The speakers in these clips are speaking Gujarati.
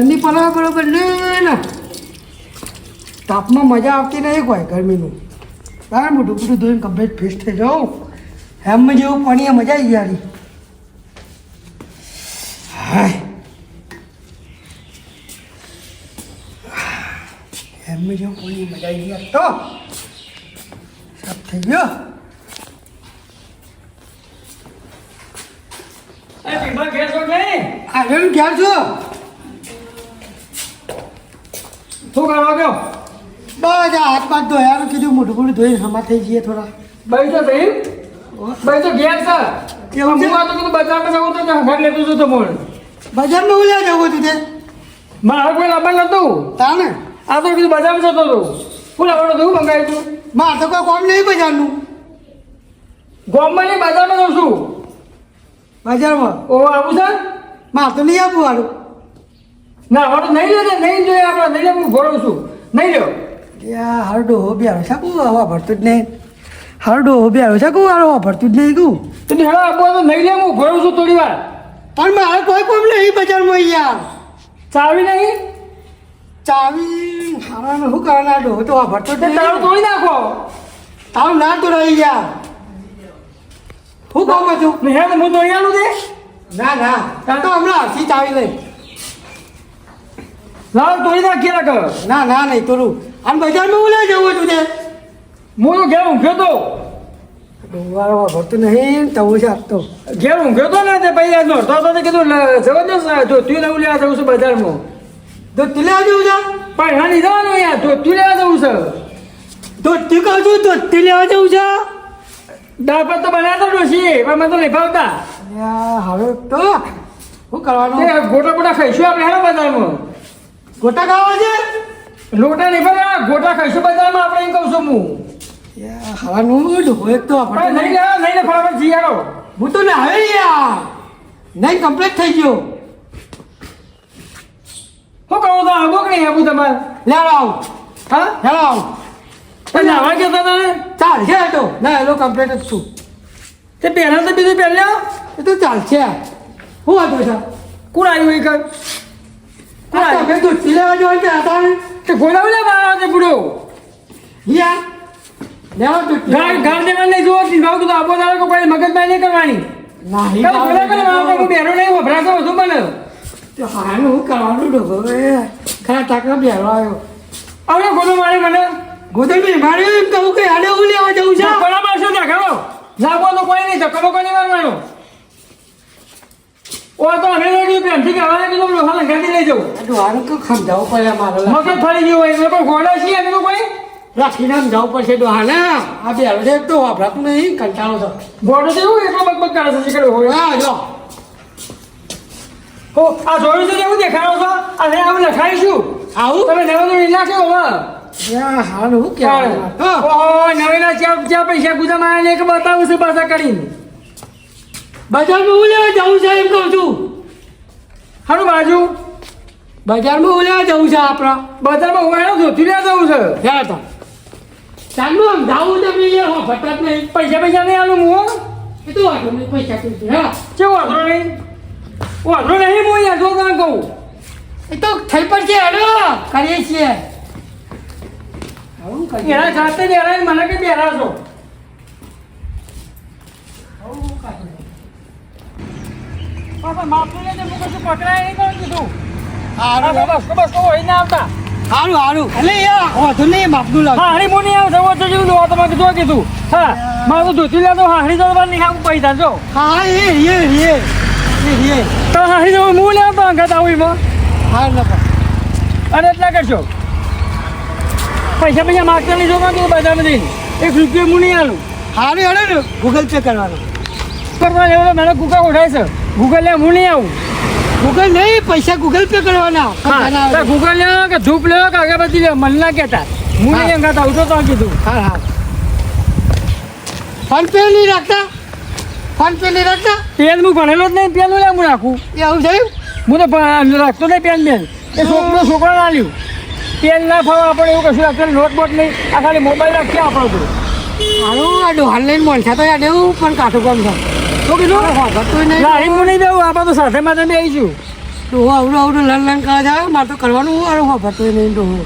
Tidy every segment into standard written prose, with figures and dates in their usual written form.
ઠંડી પડવા બરોબર ને તાપમાં મજા આવતી નહીં કોઈ ગરમીનું તારે મોટું બધું ધોઈને કમ્પ્લીટ ફ્રેશ થઈ જાઉં હેમ જેવું પાણી મજા આવી ગયા હાય હેમ જેવું પાણી મજા આવી ગયા તો સાફ થઈ ગયો આગળ ક્યાં છો શું કરવા ગયો બસ આ હાથ બાદ ધોયા કીધું મોટું મોટું ધોઈને હમા થઈ જઈએ થોડા ભાઈ તો ભાઈ ભાઈ તો ઘેર છે એવું છે? હું તો કીધું બજારમાં જવું તો ઘર લેતું છું તો મોડ બજારમાં હું લેવા જવું હતું તે મારે કોઈ લાવવાનું નતું તાને આ તો કીધું બજારમાં જતો હતો શું લાવવાનું હતું મંગાવ્યું તું મારે તો કોઈ કોમ નહીં બજારનું ગોમમાં નહીં બજારમાં જઉં છું બજારમાં ઓ આવું છે મારે તો નહીં આપવું વાળું ના હવે તો નહીં લે નહીં જોઈએ આપણે નહીં લે હું ભરું છું નહીં લ્યો ત્યાં હરડો બેરો શકું હવા ભરતું જ નહીં હરડો બેરો શકું હવા ભરતું જ નહીં કહું તો હેડો આપો તો નહીં લે હું ભરું છું થોડી વાર પણ મારે કોઈ કોમ નહીં બજારમાં યાર ચાવી નહીં ચાવી ખાવાનું શું કરવાના ડો તો હવા ભરતો જ તે તારું નહીં તોડી નાખો તારું ના તો રહી યાર શું કામ હતું ને હેડ હું તોડી આલું તે ના ના તો હમણાં હરથી ચાવી લઈ લાવ તોડી નાખી રાખ ના ના નહીં તોરું આમ બજારમાં હું લઈ જવું હતું તે હું તો ઘેર ઊંઘ્યો તો ડોંગવાળો ભરતું નહીં તો હું છે આપતો ઘેર ઊંઘ્યો તો ને તે ભાઈ આજ નોરતો હતો તે કીધું જબરદસ્ત જો તું નવું લેવા જવું છું બજારમાં તો તું લેવા જવું છે પણ હા નહીં જવાનું યાર તો તું લેવા જવું છે તો તું કહું છું તો તું લેવા જવું છે દાળ ભાત તો બનાવતા ડોશી પણ મને તો નહીં ભાવતા હવે તો શું કરવાનું તે ગોટા ગોટા ખાઈશું આપણે હેડો બજારમાં ગોટા ખાવા છે લોટા નહીં ભાઈ ગોટા ખાઈશું બજારમાં આપણે એમ કહું છું હું ખાવાનું હોય તો પણ આપણે નહીં લેવા નહીં ને ફટાફટ જી હેડો હું તો ના હવે યાર નહીં કમ્પ્લીટ થઈ ગયો શું કહું તો આવો કે નહીં આવું તમારે લેવા આવ હા લેવા આવ તો નાવા કહેતા તને ચાલશે તો ના એનો કમ્પ્લીટ જ છું તે પહેલા તો બીજું પહેલા એ તો ચાલશે શું હતું છે કોણ આવ્યું એ કર કોણ આવ્યું તમે દૂધ લેવા જવાનું છે હતા ને તે ગોળાવ લે મારા તે પૂરો યાર લેવા દૂધ ગાળ ગાળ દેવા નહીં જોવો ભાવ તો આપો તારે કોઈ મગજમારી નહીં કરવાની નહીં ચાલ ગોળા કરે મારા હું બેરો નહીં વભરાતો વધુ મને તો હાનું હું કરવાનું ડોબો ખરા ટાકા બેરો આવ્યો હવે ગોળો મારે મને ગોદલભાઈ મારે એમ કહું કે આને હું લેવા જવું છે બરાબર શું દેખાડો લાગો તો કોઈ નહીં ધક્કો કોઈ નહીં મારવાનો ઓ તો અમે રેડી પ્રેમથી કહેવાય કે તમે લોહાને ગાડી લઈ જવું ડોહાને તો સમજાવવું પડે મારે મગજ ફરી ગયું હોય કોઈ ઘોડા છીએ અમે તો કોઈ રાખીને સમજાવવું પડશે ડોહાને આ બેરો છે તો વાપરાતું નહીં કંટાળો તો ઘોડો તો એવું એટલો બકબક કરે છે શીખડો હોય હા જો ઓ આ જોયું છે કેવું દેખાડો છો અને આમ લખાઈશું આવું તમે નવા તો નાખ્યો યા હાનું હું કહેવાનું ઓહો નવેલા ચા પૈસા ગુજા મારે એક બતાવું છું પાછા કરીને બજારમાં હું લેવા જવું છે એમ કહું છું હારું બાજુ બજારમાં હું લેવા જવું છે આપણા બજારમાં હું એનો ધોતી લેવા જવું છે ક્યાં હતા ચાલુ આમ જાવું છે મેં યાર ફટાત નહીં પૈસા પૈસા નહીં આલું હું એ તો વાંધો નહીં પૈસા કીધું હા કેવું વાંધો નહીં વાંધો નહીં હું યાર જો તને કહું એ તો થઈ પડશે હેડો કરીએ છીએ આવું કરીએ એના સાથે બેરા મને કે બેરા છો પાપા માફી લેજે હું કશું પકડાય નહીં કહું કીધું હારું બસ હોય ના આવતા હારું હારું એટલે યાર વાંધો નહીં બાપનું લાવ હા હરી મોની આવ જવો તો જેવું દોવા તમારે જો કીધું હા મારું ધોતી લેતો હારી જવા નહીં ખાવું પૈસા જો હા એ તો હારી જવું હું લેતો અંગત આવું એમાં હા ન અને એટલા કરશો પૈસા માગતા નહીં જોવા તો બજારમાં જઈને 1 રૂપિયો હું નહીં આલું હારું હેડો ને ગૂગલ પે કરવાનો કરવા લેવો મને કુકા ઉઠાય છે ગૂગલ લે હું નહીં આવું ગૂગલ નહીં પૈસા ગૂગલ પે કરવાના હા ગૂગલ લે કે ધૂપ લે કે અગરબત્તી લે મને ના કહેતા હું નહીં અંગાત આવું તો કીધું હા હા ફોન પે નહીં રાખતા ફોન પે નહીં રાખતા પેન હું ભણેલો જ નહીં પેન લે હું રાખું એ આવું થયું હું તો રાખતો નહીં પેન બેન એ છોકરો ના લ્યું પેન ના ફાવે આપણે એવું કશું રાખતો નોટ બોટ નહીં આ ખાલી મોબાઈલ રાખીએ આપણો તો હારું આ ડોહાલ લઈને મોનસા તો યાદ એવું પણ કાઠું કામ થાય તો કીધું હોતું નહીં લારી હું નહીં દેવું આપણે તો સાથે માથે બી આવીશું ડોહો આવડો આવડો લન કરે છે મારે તો કરવાનું હું અરે વાપરતો નહીં ડોહો.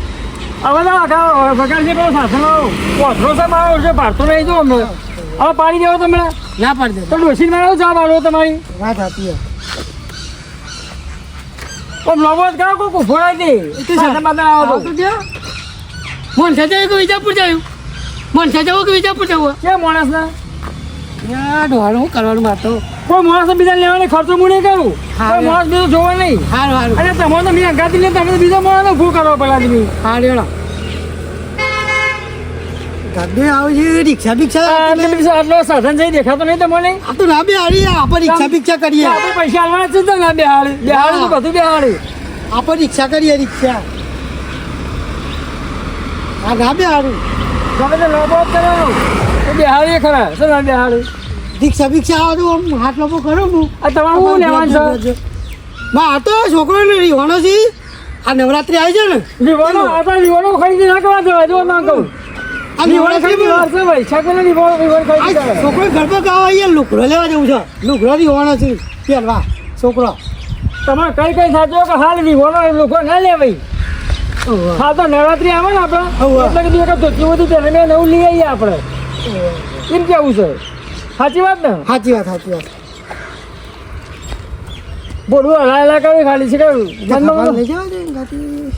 હવે તો આખા બગાડશે પેલો સાથેનો કોથરો છે મારો છે ભારતો નહીં જો અમે હવે પાડી દેવો તમે ના પાડી તો દે ડોસીને મારો ચા પાડવો તમારી વાત હતી પણ લોબો જ કરો કોઈ ફોડાઈ દે સાથે બાદ આવો તો મન છે કે વિજાપુર જાયું મન છે જવું કે વિજાપુર જવું કે માણસને યા ડોહાનું શું કરવાનું મારે તો કોઈ માણસ બીજા લેવાનો ખર્ચો હું નહીં કરું હા, કોઈ માણસ બીજો જોવા નહીં હારું હારું અને તમે તો મેં અંગાતી લે તમે તો બીજા માણસ ભૂ કરો પેલા તમે હારું હેડો ગાડી આવે છે રિક્ષા બિક્ષા આટલો સાધન જઈ દેખાતો નહીં તમને આ તો ના બે હારી આપણે રિક્ષા બિક્ષા કરીએ આપણે પૈસા આલવાના છે ને બેહાડી તો બધું બેહાડી આપણે રિક્ષા કરીએ રિક્ષા આ ના બે હારું તમે તો લોબો જ કરો તો બેહાડી ખરા શું ના બેહાડી રિક્ષા બિક્ષા આવે તો આમ હાથ લોપો કરું હું આ તમારે શું લેવાનું છે આ તો છોકરો ને રીવાનો છે આ નવરાત્રી આવી છે ને લીવાનો આપણે લીવાનો ખરીદી ના કરવા દેવા જો ના કહું આ લીવાનો નવરાત્રી ખરીદી છે ભાઈ છકને લીવાનો ખરીદી કરે છોકરો ઘર પર ગાવા અહીંયા લુકડો લેવા જવું છે લુકડો રીવાનો છે પહેરવા છોકરો તમારે કઈ સાચો કે હાલ લીવાનો લોકો ના લે ભાઈ હા તો નવરાત્રી આવે ને આપણે એટલે કે દિવસ ધોતી બધી પહેલે મેં નવું લઈ આવીએ આપણે એમ કેવું છે સાચી વાત ને સાચી વાત સાચી વાત બોલવું હલા કરી ખાલી છે કે મનમાં લઈ જવા દે ગાડી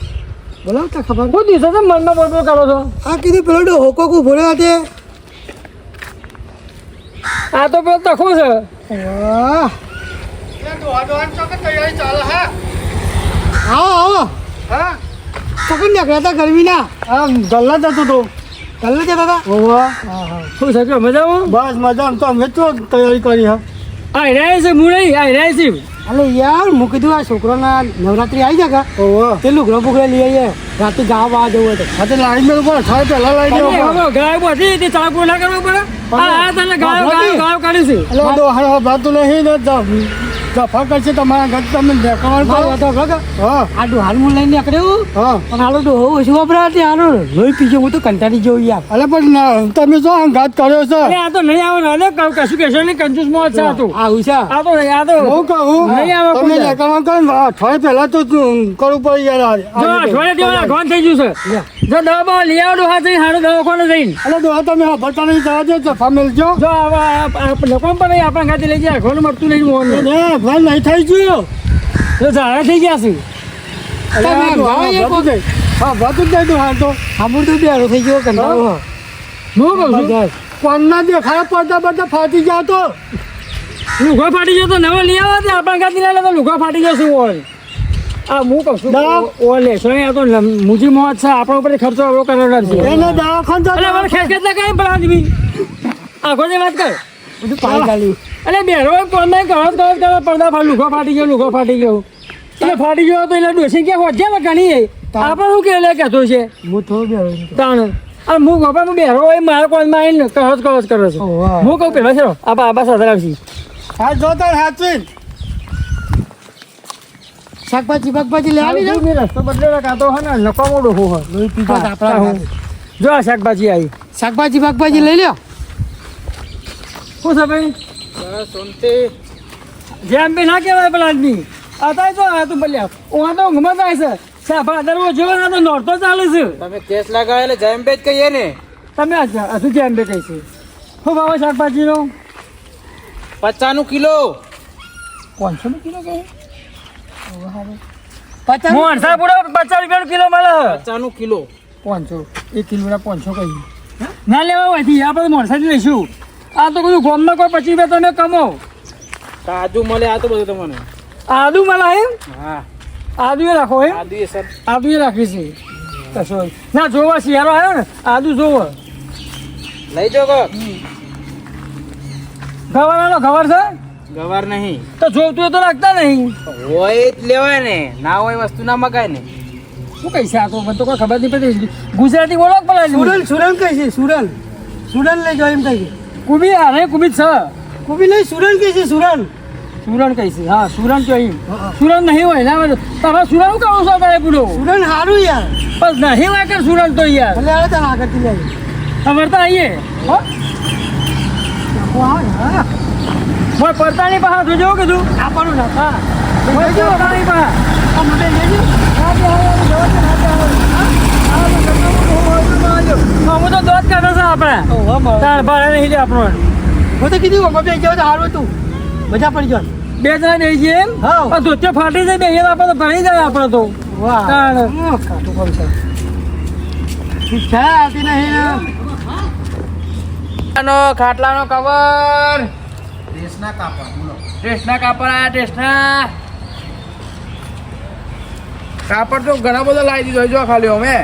બોલાવતા ખબર કોઈ દિવસે તો મનમાં બોલ કરો છો આ કીધું પેલો ડો હોકો કુ ભોળ્યો તે આ તો પેલો તખો છે વાહ આવો આવો હા ચકન નીકળ્યા હતા ગરમીના આમ ગલ્લા જતો તો કલ્લે જતા હતા ઓવા શું છે કે મજામાં બસ મજામાં તો અમે તો તૈયારી કરી હા આ રહ્યા છે હું નહીં આ રહ્યા છે અલે યાર હું કીધું આ છોકરાના નવરાત્રી આવી જાય ઓહો તે લુગડો બુગડો લઈ આવીએ રાતે ગાવા જવું હોય તો આ તો લાઈન મેં ઉપર થાય પહેલા લાઈન ઉપર ગાય બધી તે ચાકુ ના કરવો પડે આ તને ગાય કાઢી છે એટલે તો હા બાતું નહીં ને જફા કરશે તમારા ઘર તમે દેખાવાનું હા આ ડોહાલ હું લઈને નીકળ્યો હા પણ હાલો ડોહો ઓછું વપરાતી હાલો લોહી પીજો હું તો કંટાળી જવું યાર અલે પણ તમે જો ઘાત કર્યો છે અરે આ તો નહીં આવે ને કશું કહેશો નહીં કંજૂસ મોત છે આ તો આવું છે આ તો નહીં આ તો હું કહું નહીં આવે તમે કોઈ દેખાવાનું કરો ને અઠવાડિયે પહેલા તો કરવું પડે યાર જો અઠવાડિયે દિવસ અઠવાન થઈ ગયું છે જો દવા લઈ આવડો હા જઈને હારો દવાખાને જઈને અલે તો તમે બતા નહીં જવા દો જફા મેલજો જો લોકો પણ આપણા ગાડી લઈ જાય ઘણું મળતું નહીં મોહન ને ભાઈ નહીં થઈ ગયું તો ઝાડા થઈ ગયા છે તમે ગાવા એક વખત. હા બધું જ દઈ દઉં હાલ તો સાંભળ તો બેરો થઈ ગયો કંટાળો હું કહું છું કોણના દેખાય પડતા બધા ફાટી ગયા તો લુગા ફાટી ગયો તો નવો લઈ આવો તે આપણા ગાડી લઈ લે તો લુગા ફાટી જશે ઓલ આ હું કહું છું ઓ લેશો નહીં આ તો મુજી મોત છે આપણા ઉપર ખર્ચો એવો કરવાનો છે એને દવાખાને અલે મારે ખેસ કેટલા કાંઈ પડા દીધી આખો જે વાત કર બધું પાણી ગાલ્યું અલે બેરો કોણ કરો પડદા લુગો ફાટી ગયો એટલે ફાટી ગયો તો એટલે ડોસી કે હોજે ને ઘણી આપણે શું કે લે કહેતો છે હું થોડું બેરો તાણ અને હું ગોપા હું બેરો હોય મારા કોલમાં આવીને કહો કરો છે ઓવા. હું કહું પેલા છે આબા સાથે આવશી હા જોતા સાચી શાકભાજી લઈ આવી ને રસ્તો બદલેલો કાં તો હે ને નકો મોડો હોય લોહી પીજો તો આપણા હાથે. જો આ શાકભાજી આવી શાકભાજી લઈ લ્યો શું છે ભાઈ જેમ બી ના કહેવાય પેલા આદમી અત્યારે તો આ તો બોલ્યા હું તો ઊંઘમાં થાય છે સાફા દરવો જોવો ના તો નોરતો ચાલે છે તમે કેસ લગાવે એટલે જયંબેજ કહીએ ને તમે હજુ જેમ બે કહી છે શું ભાવ શાકભાજીનો 50 કિલો 500 કિલો કહે 50 હું અડધા પૂરો 50 રૂપિયાનો કિલો મળે 50 કિલો 500 1 કિલોના 500 કહી ના લેવા હોય આપણે મોરસાથી લઈશું આ તો બધું ગોમમાં કોઈ 25 રૂપિયા તમે કમો કાજુ મળે આ તો બધું તમને આદુ મળે એમ હા આદુ એ રાખો એમ આદુ એ સર આદુ એ રાખી છે કશો ના જોવા શિયાળો આવ્યો ને આદુ જોવો લઈ જાઓ કો ગવારનો ખબર છે ગવાર નહીં તો જોવતું હોય તો રાખતા નહીં હોય જ લેવાય ને ના હોય વસ્તુ ના મગાય ને શું કહી છે આ તો મને તો કોઈ ખબર નહીં પડતી ગુજરાતી બોલો પડે સુરન કઈ છે સુરન લઈ જાઓ એમ કહી છે કુબી આ નહીં કુબી છે કોબી લઈ સુરન કઈ છે સુરન સુરણ કઈ છે હા સુરણ તો અહીં સુરણ નહીં હોય ના તમે સુરણ કહો છો તારે પૂરો સુરન સારું યાર બસ નહીં હોય કે સુરણ તો યાર ભલે આવે તને આગળથી લઈ ખબર તો આવીએ હો હા પડતાની પાસે જોજો કીધું આપણું ના હા કોઈ જતા નહીં બા. આ મને લેજો. હા, બે હવે જવા દે, હા, બે હવે. હા? આ તો ઘરનામાં હોય તો આવજો. હું તો દોત કાઢો છે આપણે. તાર ભાડે નહીં લે આપણો. હું તો કીધું અમે બે જાવ તો સારું હતું મજા પડી જાય બે જણા નહીં છે એમ? હા. આ ધોતે ફાટી જાય બે જણા આપણે તો ભણી જાય આપણે તો. વાહ તાણ. કાઢું કોણ છે ઠીક છે આવતી નહીં ને ખાટલાનો કવર ડ્રેસના કાપડ આ ડ્રેસના કાપડ તો ઘણા બધા લાવી દીધો જો ખાલી અમે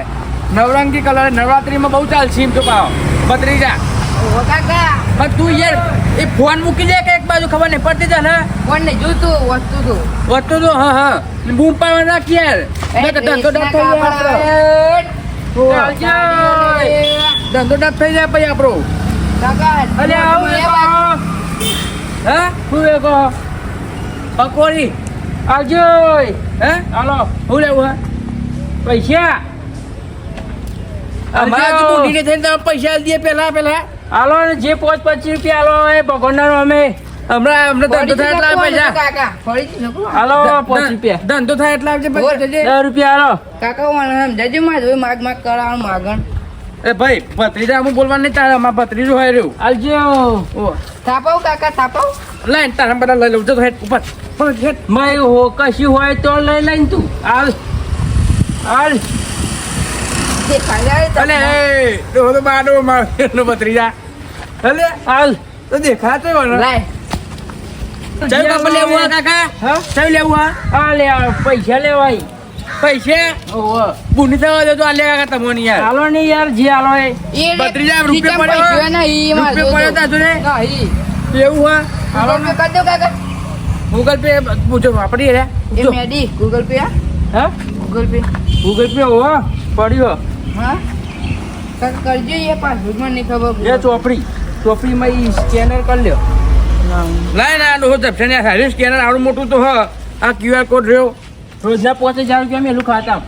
નવરંગી કલર નવરાત્રીમાં બહુ ચાલશે એમ તો પાવ બત્રીજા પણ તું યાર એ ફોન મૂકી દે કે એક બાજુ ખબર નહીં પડતી જા ને કોણ ને જોતું વસ્તુ તો હા બૂમ પાડવા નાખ યાર ધંધો ડબ થઈ જાય પછી આપણો અરે આવું હા શું એ કહો? પકોડી આવજો. હે હાલો. શું લેવું હે પૈસા. અમારા આવજો. બુઢીને થઈને તમે પૈસા દઈએ પેલા હાલો ને જે 5-25 રૂપિયા હાલો એ ભગવાનના અમે. હમણાં ધંધો થાય એટલા પૈસા હાલો 5 રૂપિયા. ધંધો થાય એટલા આપજે પૈસા દેજે. 10 રૂપિયા હાલો. કાકા મને સમજાજો માં જોઈ માગ કરવાનું માગણ એ ભાઈ ભત્રીજા હું બોલવા નહીં તારા અમારા ભત્રીજો હોય રહ્યું આવજો. ઓ થાપાવ કાકા થાપાવ લાઈન તારા બધા લઈ લઉં તો હેઠ ઉપર હેઠ મેં હો કશું હોય તો લઈ લઈને તું હાલ હાલ. અલે એ તો તો બાડો મારો ભત્રીજા અલે હાલ. તો દેખાતો હોય ને લાય ચાલ કાપડ લેવું હા કાકા હા? ચાલ લેવું હા આ લે આ પૈસા લેવાય. પૈસા ઓહો. બુની થવા દે તો આ લે કાકા તમને યાર હાલો ને યાર જે હાલો એ. ભત્રીજા રૂપિયા પડ્યો તા જોડે એવું હા હાલો ને. ગૂગલ પે પૂછો વાપરી રે પૂછો ગૂગલ પે હા ગૂગલ પે ગૂગલ પે હો પડ્યો. હા કાકા કરજો એ પાસબુક માં નહીં ખબર એ ચોપડીમાં ઈ સ્કેનર કરી લ્યો. લાય ના ડોહો જપશે ને સારી સ્કેનર આવડું મોટું તો હ આ QR કોડ રહ્યો રોજના 5000 રૂપિયા મેલું ખાતા.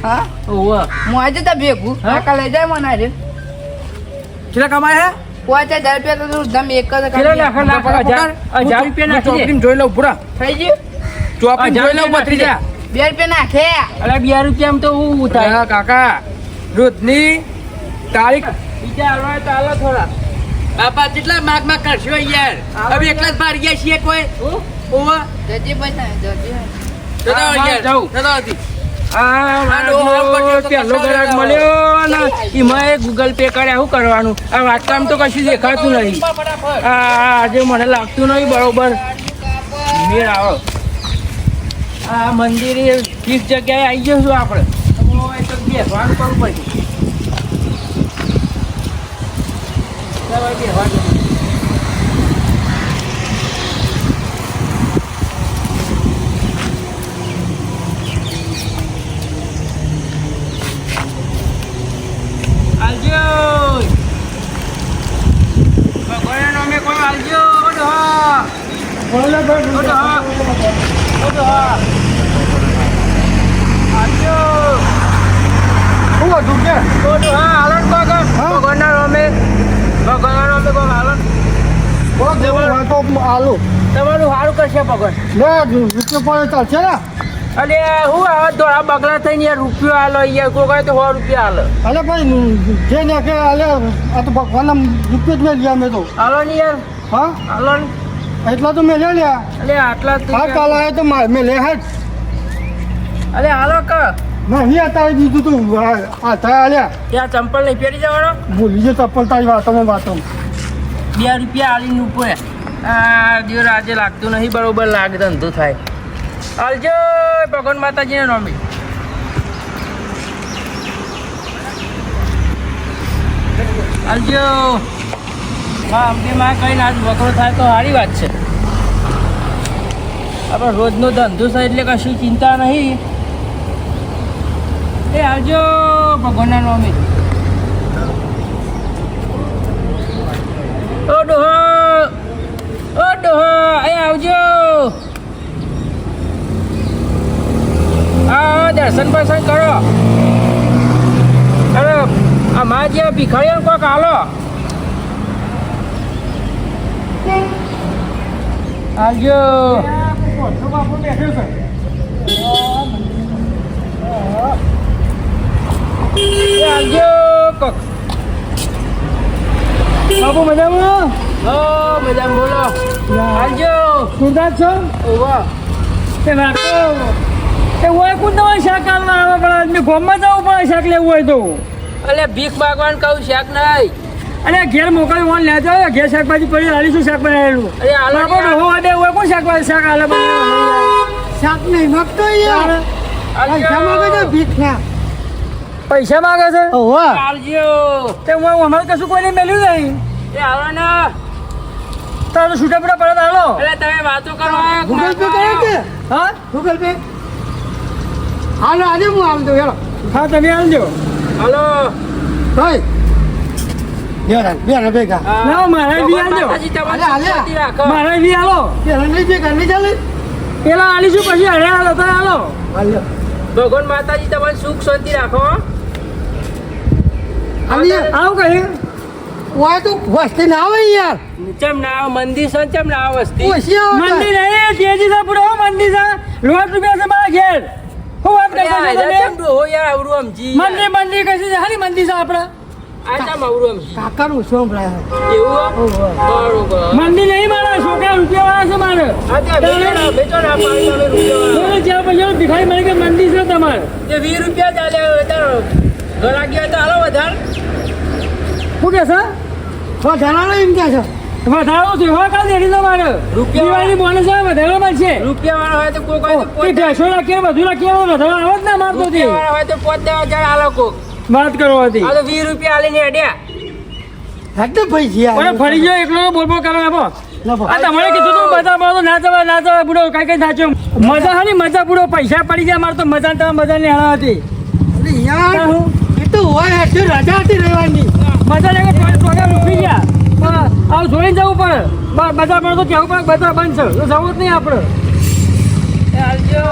હા ઓહો. હું આજે તો ભેગું હા? કાકા લઈ જાય મને આજે કેટલા કમાય હે 5000 રૂપિયા તો તમે એક જ કેટલા લાખ 1000 રૂપિયા નાખી દે. ચોપડીમાં જોઈ લઉં પૂરા થઈ ગયું ચોપડીમાં જોઈ લઉં ભત્રીજા 2 રૂપિયા નાખે અરે 2 રૂપિયામાં તો હું થાય. હા કાકા રોજની તારીખ બીજા હાલવા તો હાલો થોડા. બાપા કેટલા માગ કરશો યાર હવે એકલા જ બહાર ગયા છીએ કોઈ ઓવા જજી પૈસા જજી ચલો હા, યાર જાઉં. ચલો હતી આ ડોહો હાથ પડ્યો તો પેલો કશો ગ્રાહક લેવો. મળ્યો ને એમાં એ ગૂગલ પે કર્યા શું કરવાનું આ વાતકામ તો કશું દેખાતું નહીં. આજે મને લાગતું નહીં બરોબર મેળ આવો. આ મંદિરે ફિક્સ જગ્યાએ આવી જશું આપણે તો બેસવાનું કરવું પડશે. ચાલો બેસવાનું. આલજો ભગવાનના નામે કોઈ આલજો ડોહા. ડોહા. ડોહા. આલજો. શું હતું કે ડોહા હાલન ભગવાન. ભગવાનના નામે કોઈ હાલન. વાતો આલુ તમારું સારું કરશે ભગવાન. લે રૂપિયા પડે ચાલશે ને અરે હું આવા ધોળા બગલા થઈને યાર રૂપિયો હાલો યાર કોઈ કહે તો 100 રૂપિયા હાલો. અલે ભાઈ જે ને કે અલે આ તો ભગવાનના રૂપિયા જ મેં ગયા મેં તો હાલો ને યાર હા હાલો ને. એટલા તો મેં લે લ્યા અલે આટલા જ હા કાલ આવ્યા તો મેં લે હેઠ અલે હાલો કા નહીં અત્યારે દીધું તું આ થયા લ્યા ત્યાં ચંપલ નહીં પહેરી જવાનો. ભૂલી ગયો ચપ્પલ તારી વાતોમાં 2 રૂપિયા આલીને ઉપર આ દિવસ આજે લાગતું નહીં બરોબર લાગે ધંધો થાય. હાલજો ભગવાન માતાજીના નામે. હાલજો હા અમને માં કહીને આજ વકરો થાય તો સારી વાત છે. આપણે રોજનો ધંધો છે એટલે કશી ચિંતા નહીં. એ આવજો ભગવાનના નામે. ઓ ડોહો અહીં આવજો. હા દર્શન બર્શન કરો. અરે અમારા જે ભિખારીઓ કોક હાલો આવજો. મોટો બાપુ બેઠો છે એ આવજો કોક બાપુ મજામાં મજામાં બોલો આવજો સુરદાસ છો ઓવા તે નાખો તે હોય કોણ તમારે શાક આલવા આવે પણ મેં ગોમમાં જવું પડે શાક લેવું હોય તો અલે ભીખ માગવાનું કહું શાક નહીં અરે ઘેર મોકલી ફોન લેજો ઘેર શાકભાજી પડી આલીશું શાક બનાવેલું અરે આલો બાપુ ડોહો વાડે હોય કોણ શાકભાજી શાક આલે શાક નહીં માગતો યાર પૈસા માગે છે ભીખના પૈસા માગે છે ઓહો આવજો તે હું અમારે કશું કોઈને મેલ્યું નહીં એ આવો ને તારું છૂટા પૂટા પડે હાલો એટલે તમે વાતો કરો ગૂગલ પે કરે કે હા ગૂગલ પે હાલો આજે હું આમ દઉં યાર હા તમે આવજો હાલો ભાઈ બેરા ભેગા ના મારા બી આવજો માતાજી તમારી હાલે, હાલે. શાંતિ રાખો મારા બી આલો બેરા નહીં ભેગા નહીં ચાલે પેલા આલીશું પછી હરે હાલો તો હાલો હાલ્યો ભગવાન માતાજી તમારી સુખ શાંતિ રાખો હાલ્યો આવું કહ્યું ઓય તો વસ્તી ના આવે યાર ચમ ના આવે મંદિર છે ચમ ના આવે વસ્તી ઓછી આવે મંદિર નહીં તેજી છે પૂરો મંદિર છે રોજ રૂપિયા છે મારા ઘેર હું વાત અરે કરતો આ છું ચમ તમે ડોહો યાર આવડું સમજી મંદિર કશી છે હારી મંદિર છે આપણા આ ચમ આવડું સમજી કાકાનું શું ભરાય એવું બરોબર મંદિર નહીં મારા છોકરા રૂપિયા વાળા છે મારે બેચો ના પાડી તમે રૂપિયા બોલો જ્યાં પછી ભિખારી મળી કે મંદિર છે તમારે તે 20 રૂપિયા ચાલે ઘણા ગયા તો હાલો વધારે શું કે છે વધારાનો એમ કે છે વધારો છે હવે કાલ દેડી દો મારે રૂપિયા દિવાળી બોનસ આવે વધારો મળશે રૂપિયા વાળા હોય તો કોઈ એ ભેંસો રાખીએ બધું રાખીએ વધારો આવે જ ના મારતો તે રૂપિયા વાળા હોય તો 5,000 હાલો કોક વાત કરો હતી આ તો 20 રૂપિયા આલીને હેડ્યા હટ ભાઈ જી ઓરે ફરી ગયો એકલો બોલ બોલ કરો આપો ના આ તમારે કીધું તું બધા મારો ના જવા બુડો કઈ કઈ થાચો મજા હાની મજા બુડો પૈસા પડી જાય મારે તો મજા તમે મજા ની હાણા હતી યાર એ તો હોય હશે રજા હતી રહેવાની મજા લાગે ટોકા રૂપી ગયા આવું જોઈને જવું પડે બજાર પર તો કેવું પડે બજાર બંધ છે તો જવું જ નહીં આપણે આવજો